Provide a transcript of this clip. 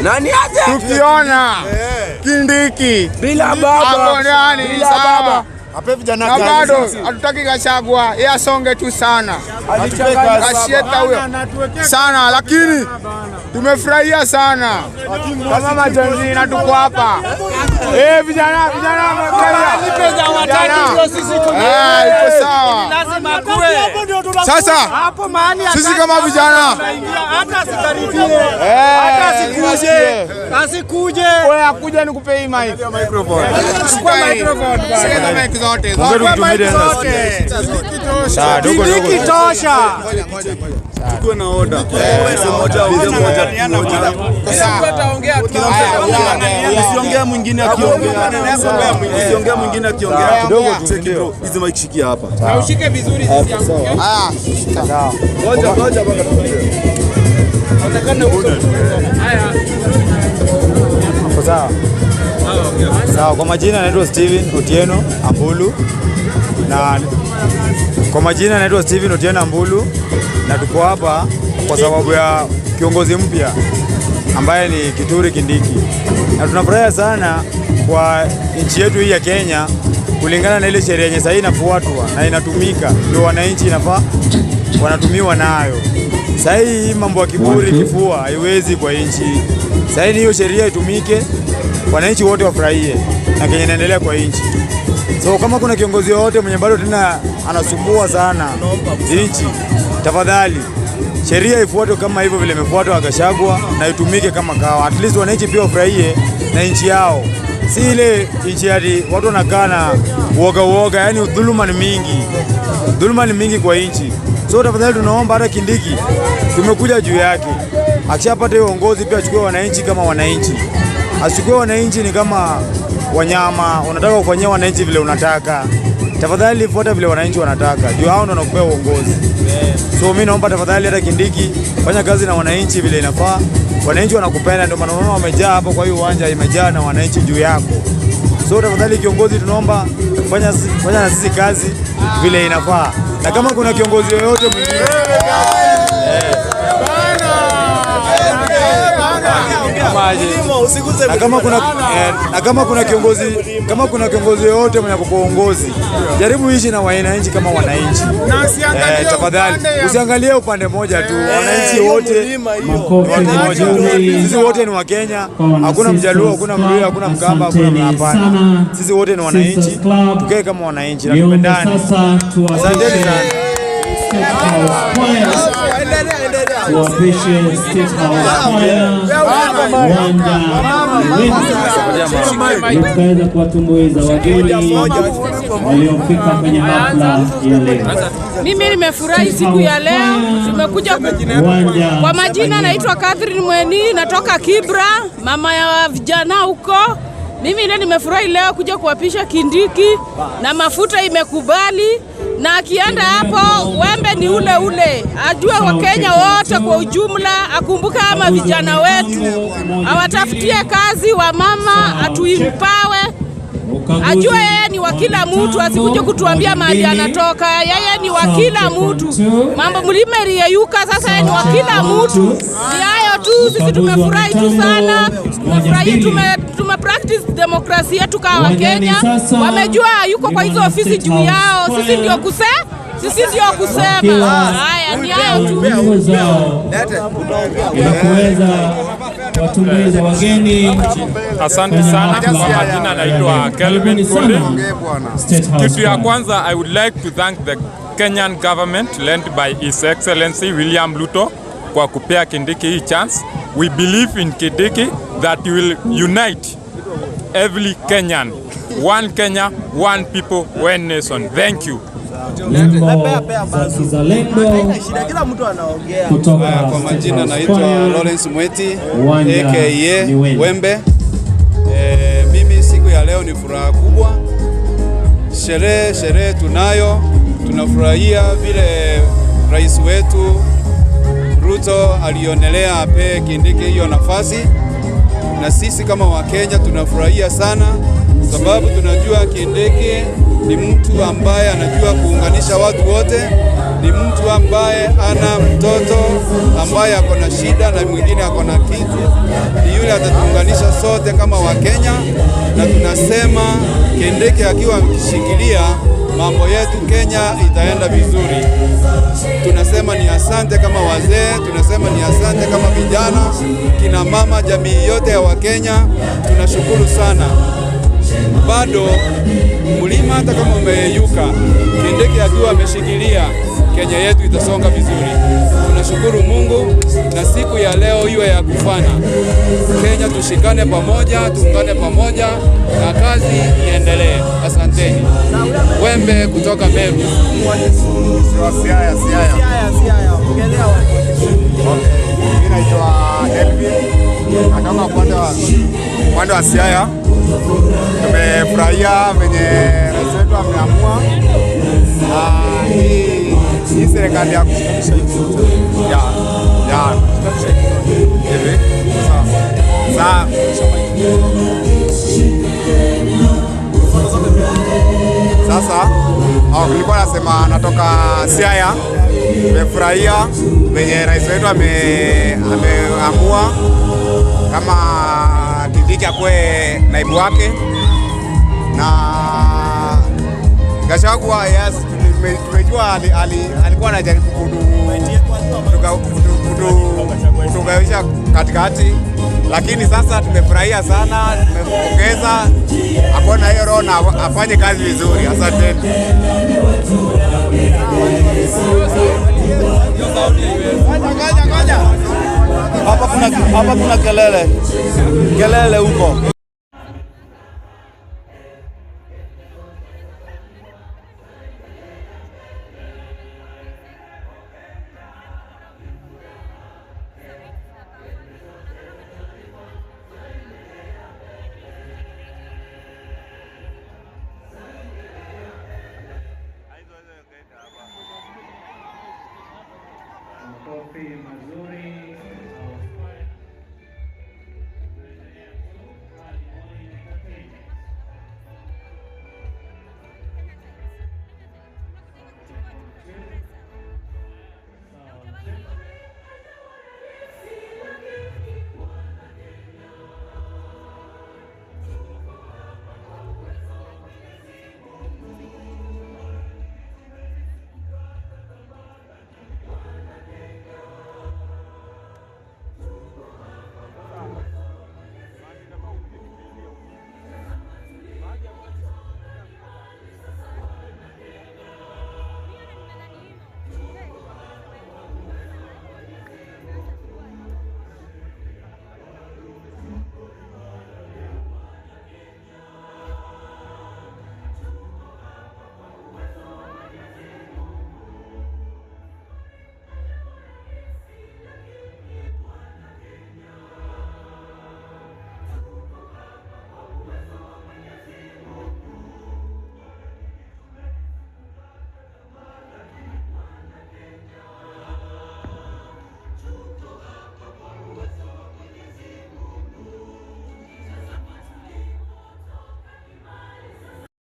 Nani aje? Tukiona Kindiki bila baba. Bila baba. Hapo vijana gani? Bado hatutaki Gachagua. Yeye asonge tu sana. Asieta huyo. Sana lakini tumefurahia sana. Kama majonzi na tuko hapa. Vijana nipe za watatu ndio sisi iko sawa. Lazima kuwe. Sasa hapo mahali sisi kama vijana hata sikaribie. Hata asikuje. Wewe akuje nikupe hii mic. Microphone. Chukua microphone. Sasa mic zote. Kindiki tosha. Tuko na order. Moja. Usiongea mwingine akiongea. Usiongea mwingine akiongea. Kidogo tu ndio. Hizi mic shikia hapa. Na ushike vizuri sisi hapo. Sawa. Ngoja baka. Utakana huko. Haya. Sawa. Sawa, kwa majina naitwa Steven Otieno Ambulu na tuko hapa kwa sababu ya kiongozi mpya ambaye ni Kithure Kindiki. Na tunafurahia sana kwa nchi yetu hii ya Kenya kulingana na ile sheria yenye sasa inafuatwa na inatumika, ndio wananchi inafaa wanatumiwa nayo. Sasa hii mambo ya kiburi kifua haiwezi kwa nchi. Sasa hiyo sheria itumike, wananchi wote wafurahie na Kenya inaendelea kwa nchi. So kama kuna kiongozi yote mwenye bado tena anasumbua sana nchi, tafadhali sheria ifuatwe kama hivyo vile imefuatwa Gachagua na itumike kama kawa. At least wananchi pia wafurahie na nchi yao. Si ile nchi hadi watu wanakaa na uoga, yani dhuluma ni mingi. Dhuluma ni mingi kwa nchi. So tafadhali tunaomba hata Kindiki tumekuja juu yake. Akishapata uongozi pia achukue wananchi kama wananchi. Asichukue wananchi ni kama wanyama, unataka kufanyia wananchi vile unataka. Tafadhali fuata vile wananchi wanataka. Juu hao ndio wanakupea uongozi. So mimi naomba tafadhali hata Kindiki fanya kazi na wananchi vile inafaa. Wananchi wanakupenda, ndio maana unaona wamejaa hapo kwa hiyo uwanja imejaa na wananchi juu yako. So tafadhali kiongozi tunaomba fanya na sisi kazi vile inafaa. Na kama kuna kiongozi yoyote mwingine kama kuna kiongozi yoyote mwenye kuongozi, jaribu ishi na wananchi kama wananchi. Tafadhali usiangalie upande moja tu. Wananchi wote sisi wote ni wa Kenya. Hakuna Mjaluo, hakuna Mluhya, hakuna Mkamba, hakuna hapana. Sisi wote ni wananchi. Tukae kama wananchi na tupendane. Asanteni sana. Tukaweza kuwatumbuiza wageni waliofika kwenye hafla ya leo. Mimi nimefurahi siku ya leo. Tumekuja kwa majina, naitwa Catherine Mweni, natoka Kibra, mama ya vijana huko. Mimi leo nimefurahi leo kuja kuapisha Kindiki na mafuta imekubali. Na akienda hapo wembe ni ule. Ajue Wakenya wote kwa ujumla, akumbuka ama vijana wetu. Awatafutie kazi wa mama, atuimpawe. Ajue yeye ni wa kila mtu, asikuje kutuambia mahali anatoka. Yeye ni wa kila mtu. Mambo mlimeri yeyuka, sasa yeye ni wa kila mtu. Ni hayo tu, sisi tumefurahi tu sana. Tumefurahi, tumepractice demokrasia yetu kama Wakenya. Wamejua yuko kwa hizo ofisi juu yao. Sisi ndio kusema. Haya ni hayo tu. Kuweza watumbuiza wageni. Asante sana. Kwa majina naitwa Kelvin Kunde. Kitu ya kwanza, I would like to thank the Kenyan government led by His Excellency William Ruto kwa kupea Kindiki hii chance. We believe in Kindiki that he will unite every Kenyan. One Kenya, one people, one nation. Thank you. Kwa majina naitwa Lawrence Mweti aka Wembe. Mimi siku ya leo ni furaha kubwa. Sherehe tunayo. Tunafurahia vile rais wetu Ruto alionelea ape Kindiki hiyo nafasi. Na sisi kama Wakenya tunafurahia sana sababu tunajua Kindiki ni mtu ambaye anajua kuunganisha watu wote, ni mtu ambaye ana mtoto ambaye ako na shida na mwingine ako na kitu. atatuunganisha sote kama Wakenya, na tunasema Kindiki akiwa akishikilia mambo yetu Kenya itaenda vizuri. Tunasema ni asante kama wazee, tunasema ni asante kama vijana, kina mama, jamii yote ya Wakenya, tunashukuru sana. Bado mlima hata kama umeyeyuka, Kindiki akiwa ameshikilia, Kenya yetu itasonga vizuri. Tunashukuru Mungu, na siku ya leo iwe ya kufana. Kenya tushikane pamoja, tuungane pamoja na kazi iendelee. Asanteni. Wembe kutoka Meru. Siaya. Mimi naitwa Elvin. Natoka upande wa Siaya. Tumefurahia venye rais wetu ameamua hii serikali ya kushikisha hivi. Sasa nilikuwa nasema natoka Siaya. Tumefurahia venye rais wetu ameamua kama Kindiki akue naibu wake, na Gachagua, yes, tumejua alikuwa anajaribu kutugawisha katikati, lakini sasa tumefurahia sana, tumempongeza akona hiyo roho na afanye kazi vizuri. Asanteni. Hapa kuna kelele huko.